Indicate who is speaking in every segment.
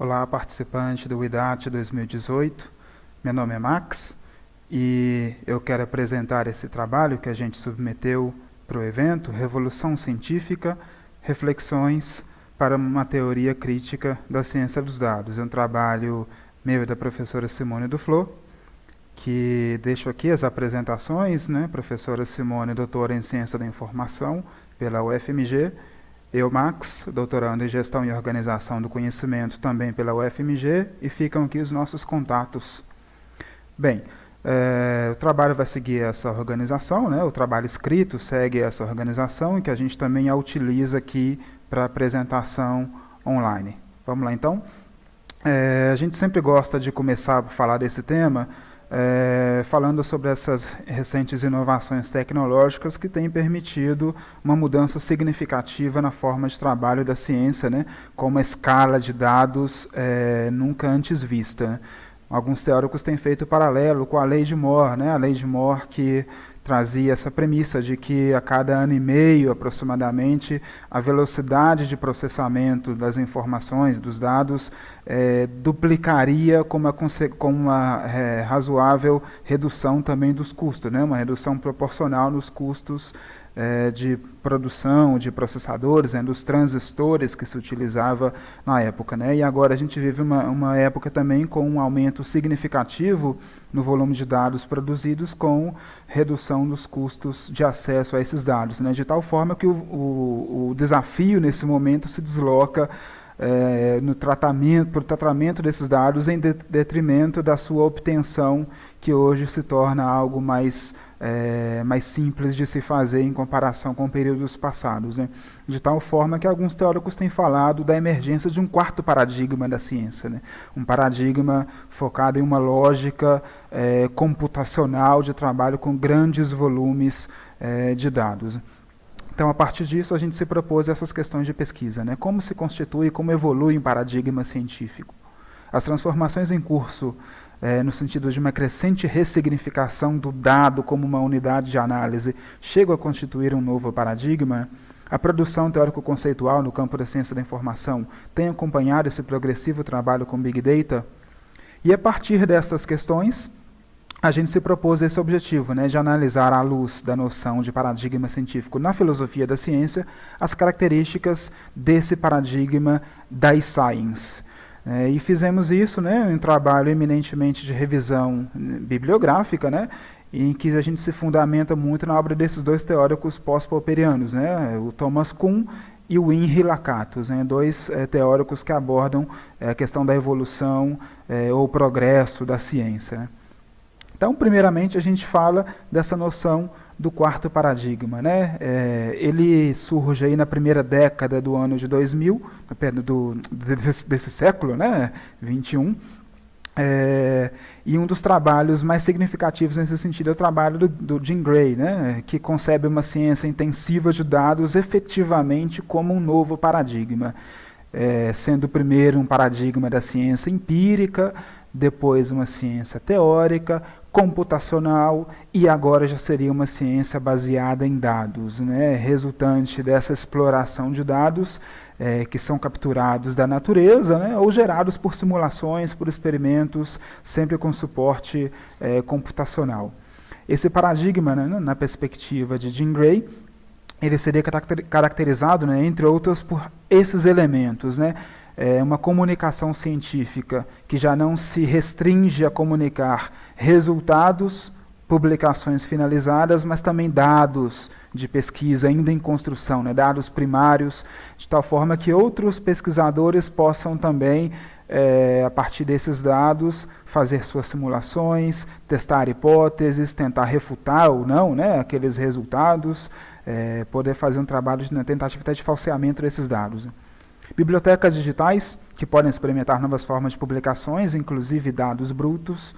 Speaker 1: Olá, participante do IDAT 2018. Meu nome é Max e eu quero apresentar esse trabalho que a gente submeteu para o evento, Revolução Científica, Reflexões para uma Teoria Crítica da Ciência dos Dados. É um trabalho meu e da professora Simone Duflo, que deixo aqui as apresentações, Professora Simone, doutora em Ciência da Informação pela UFMG, eu, Max, doutorando em Gestão e Organização do Conhecimento, também pela UFMG, e ficam aqui os nossos contatos. Bem, o trabalho vai seguir essa organização, o trabalho escrito segue essa organização, e que a gente também a utiliza aqui para apresentação online. Vamos lá, então? A gente sempre gosta de começar a falar desse tema, falando sobre essas recentes inovações tecnológicas que têm permitido uma mudança significativa na forma de trabalho da ciência, com uma escala de dados nunca antes vista. Alguns teóricos têm feito paralelo com a lei de Moore, a lei de Moore que trazia essa premissa de que a cada ano e meio, aproximadamente, a velocidade de processamento das informações, dos dados, duplicaria com uma razoável redução também dos custos, uma redução proporcional nos custos de produção, de processadores, dos transistores que se utilizava na época. E agora a gente vive uma época também com um aumento significativo no volume de dados produzidos, com redução dos custos de acesso a esses dados, de tal forma que o desafio nesse momento se desloca para o tratamento desses dados em detrimento da sua obtenção, que hoje se torna algo mais simples de se fazer em comparação com períodos passados. De tal forma que alguns teóricos têm falado da emergência de um quarto paradigma da ciência, um paradigma focado em uma lógica computacional de trabalho com grandes volumes de dados. Então, a partir disso, a gente se propôs essas questões de pesquisa, como se constitui, como evolui um paradigma científico. As transformações em curso, no sentido de uma crescente ressignificação do dado como uma unidade de análise, chegam a constituir um novo paradigma. A produção teórico-conceitual no campo da ciência da informação tem acompanhado esse progressivo trabalho com Big Data. E a partir dessas questões, a gente se propôs esse objetivo, de analisar à luz da noção de paradigma científico na filosofia da ciência as características desse paradigma das science. E fizemos isso em um trabalho eminentemente de revisão bibliográfica, em que a gente se fundamenta muito na obra desses dois teóricos pós-popperianos, o Thomas Kuhn e o Imre Lakatos, dois teóricos que abordam a questão da evolução ou progresso da ciência. Então, primeiramente, a gente fala dessa noção do quarto paradigma. Ele surge aí na primeira década do ano de 2000, desse século, 21, e um dos trabalhos mais significativos nesse sentido é o trabalho do Jim Gray, que concebe uma ciência intensiva de dados efetivamente como um novo paradigma, sendo primeiro um paradigma da ciência empírica, depois uma ciência teórica, computacional, e agora já seria uma ciência baseada em dados, resultante dessa exploração de dados que são capturados da natureza, ou gerados por simulações, por experimentos, sempre com suporte computacional. Esse paradigma, na perspectiva de Jim Gray, ele seria caracterizado, entre outros, por esses elementos, uma comunicação científica que já não se restringe a comunicar resultados, publicações finalizadas, mas também dados de pesquisa ainda em construção, dados primários, de tal forma que outros pesquisadores possam também, a partir desses dados, fazer suas simulações, testar hipóteses, tentar refutar ou não aqueles resultados, poder fazer um trabalho de tentativa até de falseamento desses dados. Bibliotecas digitais, que podem experimentar novas formas de publicações, inclusive dados brutos.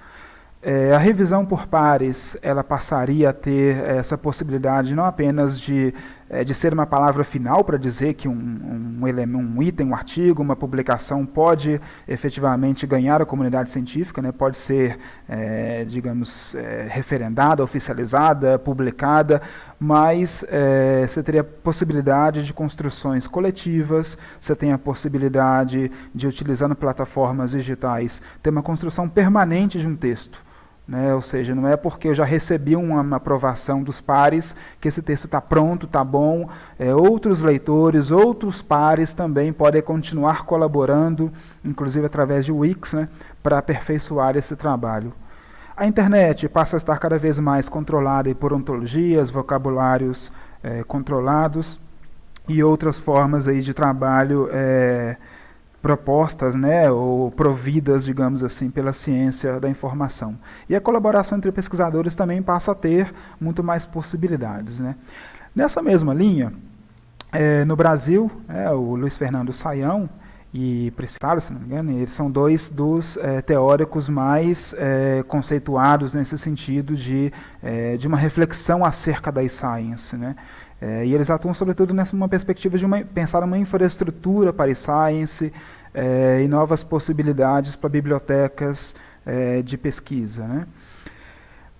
Speaker 1: A revisão por pares, ela passaria a ter essa possibilidade não apenas de de ser uma palavra final para dizer que um item, um artigo, uma publicação pode efetivamente ganhar a comunidade científica, né, pode ser, digamos, referendada, oficializada, publicada, mas você teria a possibilidade de construções coletivas, você tem a possibilidade de, utilizando plataformas digitais, ter uma construção permanente de um texto. Né? Ou seja, não é porque eu já recebi uma aprovação dos pares que esse texto está pronto, está bom. Outros leitores, outros pares também podem continuar colaborando, inclusive através de Wix, né, para aperfeiçoar esse trabalho. A internet passa a estar cada vez mais controlada por ontologias, vocabulários controlados e outras formas aí de trabalho propostas, né, ou providas, digamos assim, pela ciência da informação. E a colaboração entre pesquisadores também passa a ter muito mais possibilidades. Né. Nessa mesma linha, no Brasil, o Luiz Fernando Sayão e Priscila, se não me engano, eles são dois dos teóricos mais conceituados nesse sentido de uma reflexão acerca da e-science, né. E eles atuam sobretudo numa perspectiva de pensar uma infraestrutura para e-science e novas possibilidades para bibliotecas de pesquisa. Né.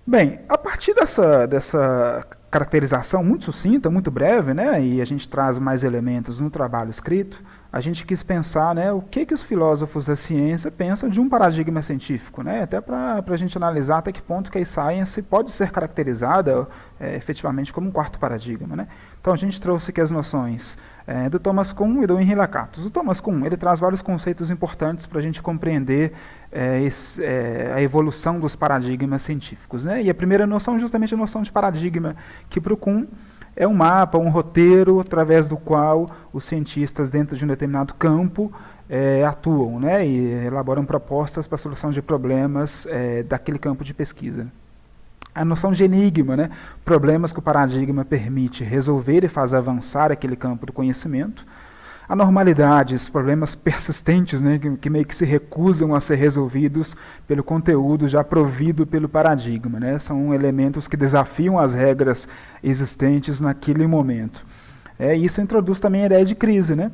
Speaker 1: Bem, a partir dessa caracterização muito sucinta, muito breve, né, e a gente traz mais elementos no trabalho escrito, a gente quis pensar, né, o que os filósofos da ciência pensam de um paradigma científico, né, até para a gente analisar até que ponto que a science pode ser caracterizada efetivamente como um quarto paradigma. Né. Então a gente trouxe aqui as noções do Thomas Kuhn e do Henri Lakatos. O Thomas Kuhn ele traz vários conceitos importantes para a gente compreender a evolução dos paradigmas científicos. Né. E a primeira noção é justamente a noção de paradigma, que para o Kuhn é um mapa, um roteiro através do qual os cientistas dentro de um determinado campo atuam, né, e elaboram propostas para a solução de problemas daquele campo de pesquisa. A noção de enigma, né, problemas que o paradigma permite resolver e faz avançar aquele campo do conhecimento. Anormalidades, problemas persistentes, né, que meio que se recusam a ser resolvidos pelo conteúdo já provido pelo paradigma. Né, são elementos que desafiam as regras existentes naquele momento. Isso introduz também a ideia de crise, né,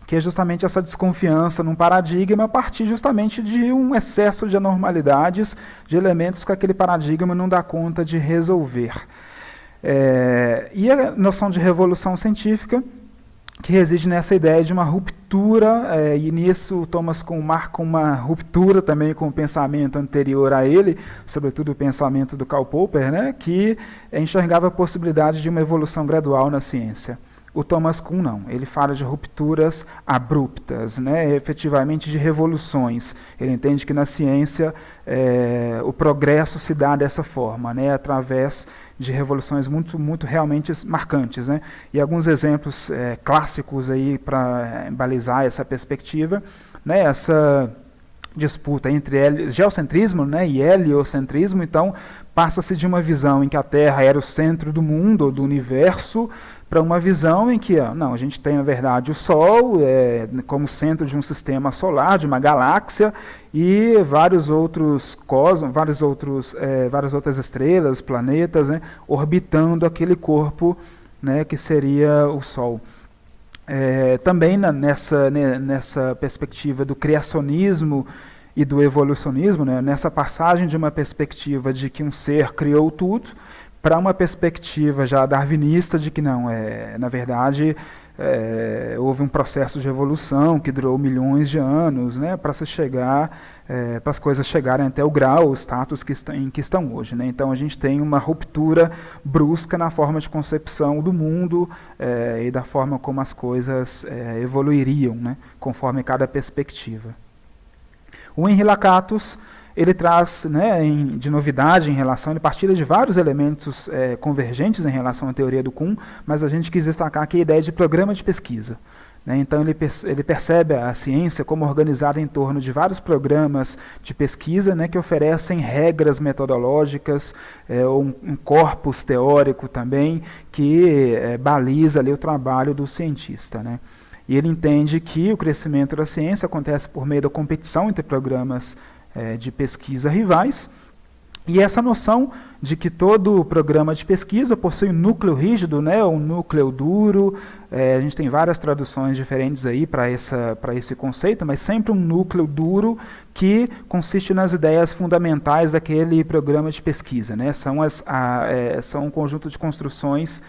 Speaker 1: que é justamente essa desconfiança num paradigma a partir justamente de um excesso de anormalidades, de elementos que aquele paradigma não dá conta de resolver. E a noção de revolução científica, que reside nessa ideia de uma ruptura, e nisso o Thomas Kuhn marca uma ruptura também com o pensamento anterior a ele, sobretudo o pensamento do Karl Popper, né, que enxergava a possibilidade de uma evolução gradual na ciência. O Thomas Kuhn não, ele fala de rupturas abruptas, né, efetivamente de revoluções. Ele entende que na ciência o progresso se dá dessa forma, né, através de revoluções muito realmente marcantes. Né? E alguns exemplos clássicos aí para balizar essa perspectiva, né, essa disputa entre geocentrismo, né, e heliocentrismo. Então passa-se de uma visão em que a Terra era o centro do mundo, ou do universo, para uma visão em que não, a gente tem, na verdade, o Sol como centro de um sistema solar, de uma galáxia, e vários outros cosmos, várias outras estrelas, planetas, né, orbitando aquele corpo, né, que seria o Sol. Também nessa perspectiva do criacionismo e do evolucionismo, né, nessa passagem de uma perspectiva de que um ser criou tudo, para uma perspectiva já darwinista de que não, na verdade, houve um processo de evolução que durou milhões de anos, né, para se chegar, para as coisas chegarem até o grau, o status em que estão hoje. Né. Então a gente tem uma ruptura brusca na forma de concepção do mundo e da forma como as coisas evoluiriam, né, conforme cada perspectiva. O Henri Lakatos ele traz, né, de novidade em relação, ele partilha de vários elementos convergentes em relação à teoria do Kuhn, mas a gente quis destacar aqui a ideia de programa de pesquisa. Né, então ele percebe a ciência como organizada em torno de vários programas de pesquisa, né, que oferecem regras metodológicas, um corpus teórico também, que baliza ali o trabalho do cientista. Né. E ele entende que o crescimento da ciência acontece por meio da competição entre programas de pesquisa rivais, E essa noção de que todo programa de pesquisa possui um núcleo rígido, né, um núcleo duro, a gente tem várias traduções diferentes aí para esse conceito, mas sempre um núcleo duro que consiste nas ideias fundamentais daquele programa de pesquisa, né, são um conjunto de construções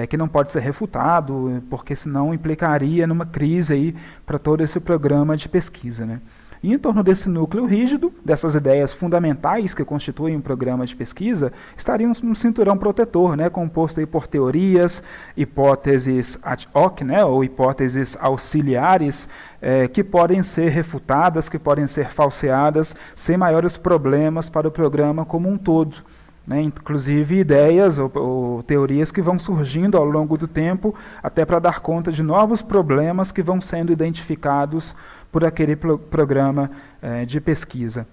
Speaker 1: que não pode ser refutado, porque senão implicaria numa crise aí para todo esse programa de pesquisa, né. E em torno desse núcleo rígido, dessas ideias fundamentais que constituem um programa de pesquisa, estaria um cinturão protetor, né, composto aí por teorias, hipóteses ad hoc, né, ou hipóteses auxiliares, que podem ser refutadas, que podem ser falseadas, sem maiores problemas para o programa como um todo. Né, inclusive ideias ou teorias que vão surgindo ao longo do tempo, até para dar conta de novos problemas que vão sendo identificados por aquele programa de pesquisa.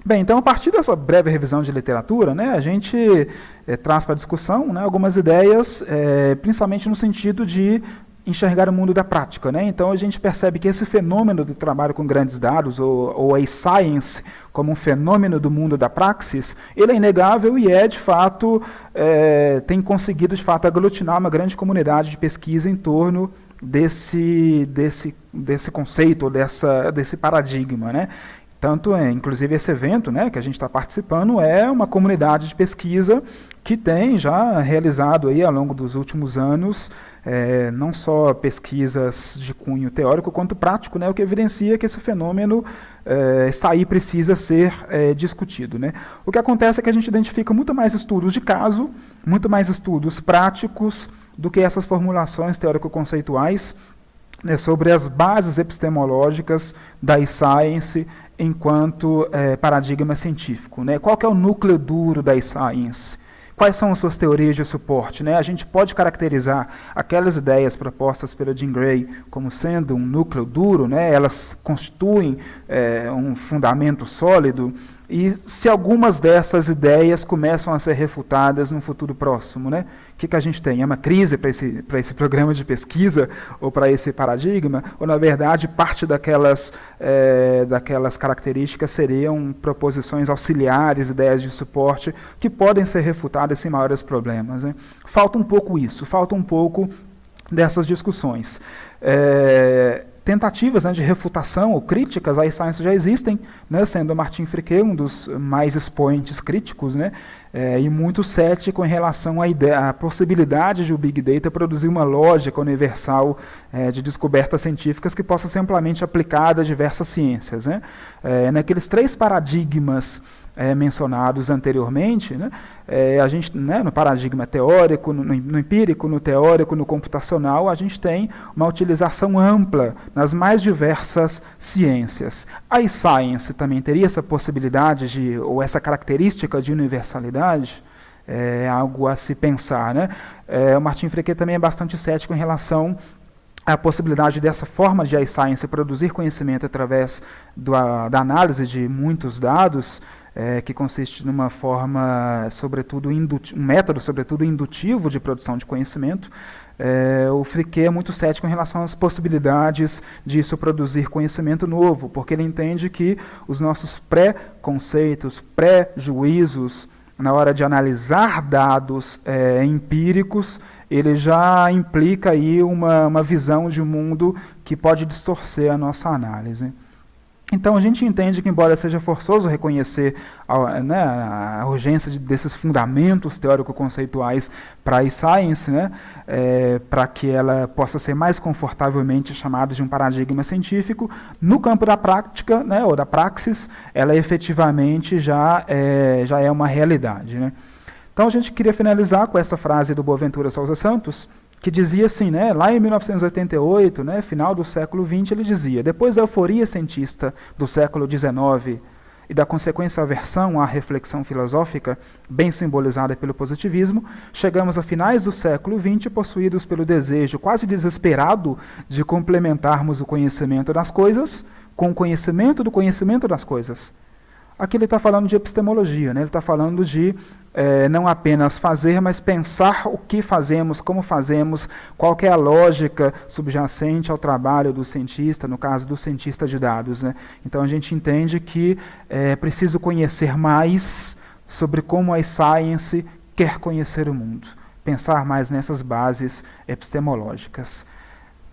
Speaker 1: Bem, então, a partir dessa breve revisão de literatura, né, a gente traz para a discussão, né, algumas ideias, principalmente no sentido de enxergar o mundo da prática, né? Então a gente percebe que esse fenômeno do trabalho com grandes dados, ou a science como um fenômeno do mundo da praxis, ele é inegável e de fato, tem conseguido de fato aglutinar uma grande comunidade de pesquisa em torno desse conceito, desse paradigma, né? Tanto, inclusive, esse evento, né, que a gente está participando é uma comunidade de pesquisa que tem já realizado aí, ao longo dos últimos anos, não só pesquisas de cunho teórico quanto prático, né, o que evidencia que esse fenômeno está aí e precisa ser discutido. Né. O que acontece é que a gente identifica muito mais estudos de caso, muito mais estudos práticos do que essas formulações teórico-conceituais, né, sobre as bases epistemológicas da science enquanto paradigma científico. Né? Qual que é o núcleo duro da science? Quais são as suas teorias de suporte? Né? A gente pode caracterizar aquelas ideias propostas pela Jean Grey como sendo um núcleo duro, né? Elas constituem um fundamento sólido, e se algumas dessas ideias começam a ser refutadas no futuro próximo, né? O que a gente tem? É uma crise para esse programa de pesquisa ou para esse paradigma? Ou, na verdade, parte daquelas características seriam proposições auxiliares, ideias de suporte, que podem ser refutadas sem maiores problemas, né? Falta um pouco isso, falta um pouco dessas discussões. Tentativas, né, de refutação ou críticas à science já existem, né, sendo Martin Fricke um dos mais expoentes críticos, né, e muito cético em relação à possibilidade de o Big Data produzir uma lógica universal de descobertas científicas que possa ser amplamente aplicada a diversas ciências. Né. Naqueles 3 paradigmas mencionados anteriormente, né, a gente, né, no paradigma teórico, no empírico, no teórico, no computacional, a gente tem uma utilização ampla nas mais diversas ciências. A science também teria essa possibilidade ou essa característica de universalidade? É algo a se pensar. Né? O Martin Fricke também é bastante cético em relação à possibilidade dessa forma de science produzir conhecimento através da análise de muitos dados, que consiste numa forma, sobretudo, um método, sobretudo, indutivo de produção de conhecimento. O Fricke é muito cético em relação às possibilidades disso produzir conhecimento novo, porque ele entende que os nossos pré-conceitos, pré-juízos, na hora de analisar dados empíricos, ele já implica aí uma visão de mundo que pode distorcer a nossa análise. Então a gente entende que, embora seja forçoso reconhecer a urgência desses fundamentos teórico-conceituais para a science, né, para que ela possa ser mais confortavelmente chamada de um paradigma científico, no campo da prática, né, ou da praxis, ela efetivamente já é uma realidade. Né. Então a gente queria finalizar com essa frase do Boaventura Sousa Santos, que dizia assim, né, lá em 1988, né, final do século XX, ele dizia: depois da euforia cientista do século XIX e da consequência aversão à reflexão filosófica, bem simbolizada pelo positivismo, chegamos a finais do século XX possuídos pelo desejo quase desesperado de complementarmos o conhecimento das coisas com o conhecimento do conhecimento das coisas. Aqui ele está falando de epistemologia, né? Ele está falando de não apenas fazer, mas pensar o que fazemos, como fazemos, qual que é a lógica subjacente ao trabalho do cientista, no caso do cientista de dados. Né? Então a gente entende que é preciso conhecer mais sobre como a science quer conhecer o mundo, pensar mais nessas bases epistemológicas.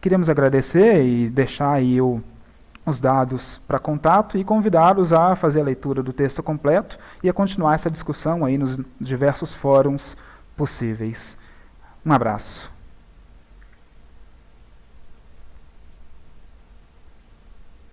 Speaker 1: Queremos agradecer e deixar aí os dados para contato e convidá-los a fazer a leitura do texto completo e a continuar essa discussão aí nos diversos fóruns possíveis. Um abraço.